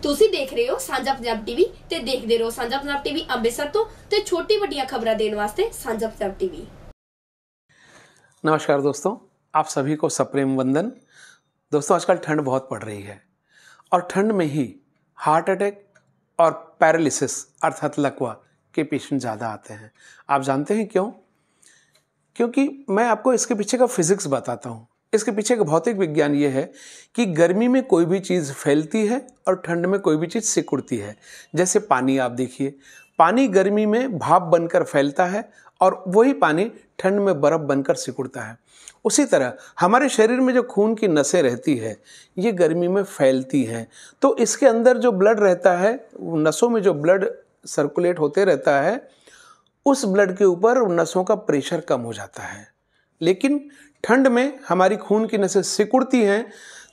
ਤੁਸੀਂ देख रहे हो ਸਾਂਝਾ ਪੰਜਾਬ टीवी ਤੇ देखते रहो ਸਾਂਝਾ ਪੰਜਾਬ टीवी ਅੰਮ੍ਰਿਤਸਰ ਤੋਂ ਤੇ छोटी ਵੱਡੀਆਂ खबरां देने वास्ते ਸਾਂਝा ਪੰਜਾਬ टीवी। नमस्कार दोस्तों, आप सभी को सप्रेम वंदन। दोस्तों, आजकल ठंड बहुत पड़ रही है और ठंड में ही हार्ट अटैक और पैरालिसिस अर्थात लकवा के पेशेंट ज़्यादा आते हैं। आप जानते हैं क्यों? क्योंकि मैं आपको इसके पीछे का फिजिक्स बताता हूँ। इसके पीछे का भौतिक विज्ञान ये है कि गर्मी में कोई भी चीज़ फैलती है और ठंड में कोई भी चीज़ सिकुड़ती है। जैसे पानी आप देखिए, पानी गर्मी में भाप बनकर फैलता है और वही पानी ठंड में बर्फ़ बनकर सिकुड़ता है। उसी तरह हमारे शरीर में जो खून की नसें रहती है ये गर्मी में फैलती हैं, तो इसके अंदर जो ब्लड रहता है, नसों में जो ब्लड सर्कुलेट होते रहता है, उस ब्लड के ऊपर नसों का प्रेशर कम हो जाता है। लेकिन ठंड में हमारी खून की नसें सिकुड़ती हैं,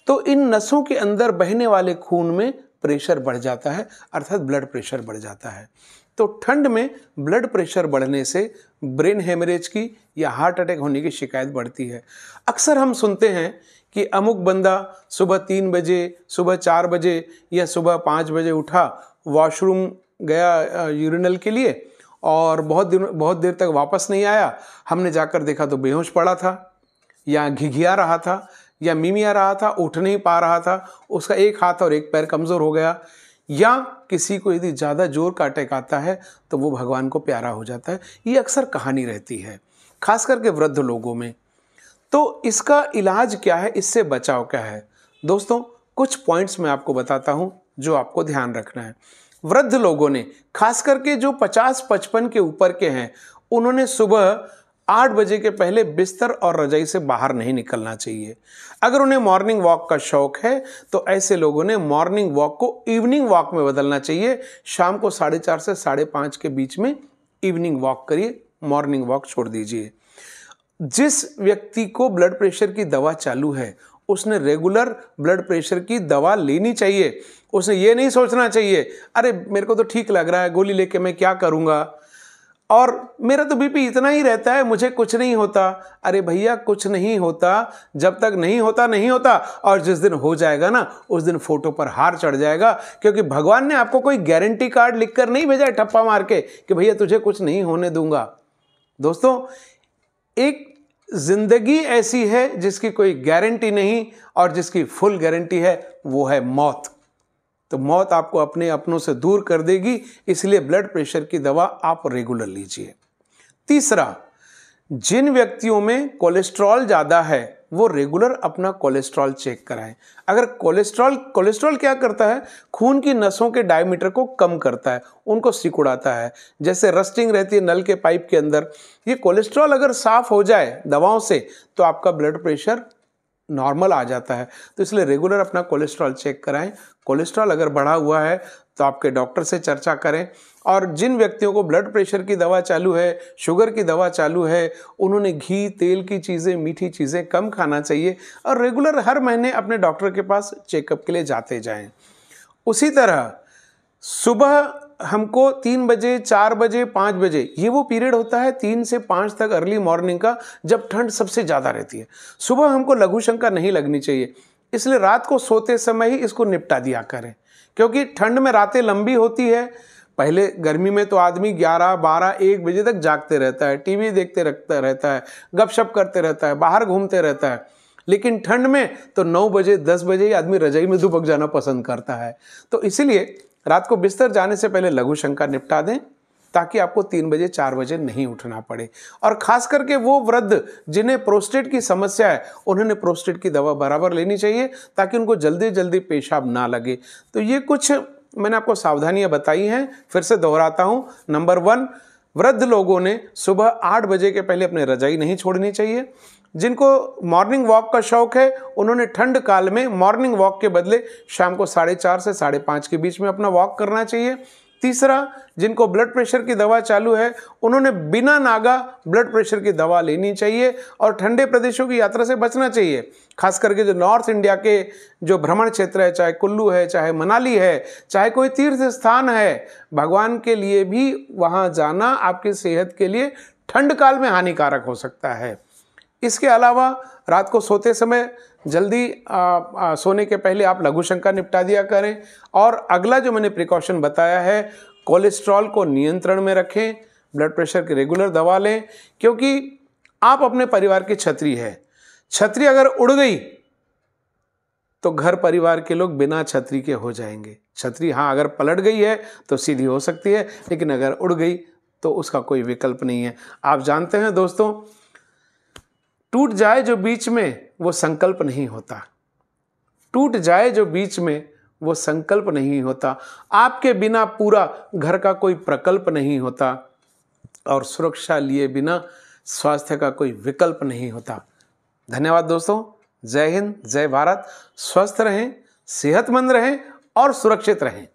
तो इन नसों के अंदर बहने वाले खून में प्रेशर बढ़ जाता है, अर्थात ब्लड प्रेशर बढ़ जाता है। तो ठंड में ब्लड प्रेशर बढ़ने से ब्रेन हेमरेज की या हार्ट अटैक होने की शिकायत बढ़ती है। अक्सर हम सुनते हैं कि अमुक बंदा सुबह 3 बजे, सुबह 4 बजे या सुबह 5 बजे उठा, वॉशरूम गया यूरिनल के लिए और बहुत देर तक वापस नहीं आया। हमने जाकर देखा तो बेहोश पड़ा था या घिघिया रहा था या मिमिया रहा था, उठ नहीं पा रहा था, उसका एक हाथ और एक पैर कमज़ोर हो गया। या किसी को यदि ज़्यादा जोर का अटैक आता है तो वो भगवान को प्यारा हो जाता है। ये अक्सर कहानी रहती है, खास करके वृद्ध लोगों में। तो इसका इलाज क्या है, इससे बचाव क्या है? दोस्तों, कुछ पॉइंट्स मैं आपको बताता हूँ जो आपको ध्यान रखना है। वृद्ध लोगों ने, खास करके जो 50-55 के ऊपर के हैं, उन्होंने सुबह 8 बजे के पहले बिस्तर और रजाई से बाहर नहीं निकलना चाहिए। अगर उन्हें मॉर्निंग वॉक का शौक है तो ऐसे लोगों ने मॉर्निंग वॉक को इवनिंग वॉक में बदलना चाहिए। शाम को 4:30 से 5:30 के बीच में इवनिंग वॉक करिए, मॉर्निंग वॉक छोड़ दीजिए। जिस व्यक्ति को ब्लड प्रेशर की दवा चालू है उसने रेगुलर ब्लड प्रेशर की दवा लेनी चाहिए। उसने ये नहीं सोचना चाहिए अरे मेरे को तो ठीक लग रहा है, गोली लेके मैं क्या करूँगा, और मेरा तो बीपी इतना ही रहता है, मुझे कुछ नहीं होता। अरे भैया, कुछ नहीं होता जब तक नहीं होता, और जिस दिन हो जाएगा ना उस दिन फोटो पर हार चढ़ जाएगा, क्योंकि भगवान ने आपको कोई गारंटी कार्ड लिखकर नहीं भेजा है ठप्पा मार के कि भैया तुझे कुछ नहीं होने दूंगा। दोस्तों, एक जिंदगी ऐसी है जिसकी कोई गारंटी नहीं और जिसकी फुल गारंटी है वो है मौत। तो मौत आपको अपने अपनों से दूर कर देगी, इसलिए ब्लड प्रेशर की दवा आप रेगुलर लीजिए। तीसरा, जिन व्यक्तियों में कोलेस्ट्रॉल ज़्यादा है वो रेगुलर अपना कोलेस्ट्रॉल चेक कराएं। अगर कोलेस्ट्रॉल क्या करता है, खून की नसों के डायमीटर को कम करता है, उनको सिकुड़ाता है। जैसे रस्टिंग रहती है नल के पाइप के अंदर, ये कोलेस्ट्रॉल अगर साफ हो जाए दवाओं से तो आपका ब्लड प्रेशर नॉर्मल आ जाता है। तो इसलिए रेगुलर अपना कोलेस्ट्रॉल चेक कराएं। कोलेस्ट्रॉल अगर बढ़ा हुआ है तो आपके डॉक्टर से चर्चा करें। और जिन व्यक्तियों को ब्लड प्रेशर की दवा चालू है, शुगर की दवा चालू है, उन्होंने घी, तेल की चीज़ें, मीठी चीज़ें कम खाना चाहिए और रेगुलर हर महीने अपने डॉक्टर के पास चेकअप के लिए जाते जाएं। उसी तरह सुबह हमको 3 बजे, 4 बजे, 5 बजे, ये वो पीरियड होता है 3 से 5 तक अर्ली मॉर्निंग का, जब ठंड सबसे ज़्यादा रहती है। सुबह हमको लघु शंका नहीं लगनी चाहिए, इसलिए रात को सोते समय ही इसको निपटा दिया करें, क्योंकि ठंड में रातें लंबी होती है। पहले गर्मी में तो आदमी 11, 12, 1 बजे तक जागते रहता है, टीवी देखते रहता है, गपशप करते रहता है, बाहर घूमते रहता है। लेकिन ठंड में तो 9 बजे, 10 बजे ही आदमी रजाई में दुबक जाना पसंद करता है। तो इसीलिए रात को बिस्तर जाने से पहले लघु शंका निपटा दें, ताकि आपको 3 बजे, 4 बजे नहीं उठना पड़े। और खास करके वो वृद्ध जिन्हें प्रोस्टेट की समस्या है, उन्होंने प्रोस्टेट की दवा बराबर लेनी चाहिए ताकि उनको जल्दी जल्दी पेशाब ना लगे। तो ये कुछ मैंने आपको सावधानियां बताई हैं, फिर से दोहराता हूँ। नंबर 1, वृद्ध लोगों ने सुबह 8 बजे के पहले अपने रजाई नहीं छोड़नी चाहिए। जिनको मॉर्निंग वॉक का शौक है उन्होंने ठंड काल में मॉर्निंग वॉक के बदले शाम को 4:30 से 5:30 के बीच में अपना वॉक करना चाहिए। तीसरा, जिनको ब्लड प्रेशर की दवा चालू है उन्होंने बिना नागा ब्लड प्रेशर की दवा लेनी चाहिए और ठंडे प्रदेशों की यात्रा से बचना चाहिए। खास करके जो नॉर्थ इंडिया के जो भ्रमण क्षेत्र है, चाहे कुल्लू है, चाहे मनाली है, चाहे कोई तीर्थ स्थान है, भगवान के लिए भी वहाँ जाना आपकी सेहत के लिए ठंड काल में हानिकारक हो सकता है। इसके अलावा रात को सोते समय जल्दी सोने के पहले आप लघु शंका निपटा दिया करें। और अगला जो मैंने प्रिकॉशन बताया है, कोलेस्ट्रॉल को नियंत्रण में रखें, ब्लड प्रेशर की रेगुलर दवा लें, क्योंकि आप अपने परिवार की छतरी है। छतरी अगर उड़ गई तो घर परिवार के लोग बिना छतरी के हो जाएंगे। छतरी हाँ अगर पलट गई है तो सीधी हो सकती है, लेकिन अगर उड़ गई तो उसका कोई विकल्प नहीं है। आप जानते हैं दोस्तों, टूट जाए जो बीच में वो संकल्प नहीं होता। टूट जाए जो बीच में वो संकल्प नहीं होता। आपके बिना पूरा घर का कोई प्रकल्प नहीं होता, और सुरक्षा लिए बिना स्वास्थ्य का कोई विकल्प नहीं होता। धन्यवाद दोस्तों। जय हिंद, जय भारत। स्वस्थ रहें, सेहतमंद रहें और सुरक्षित रहें।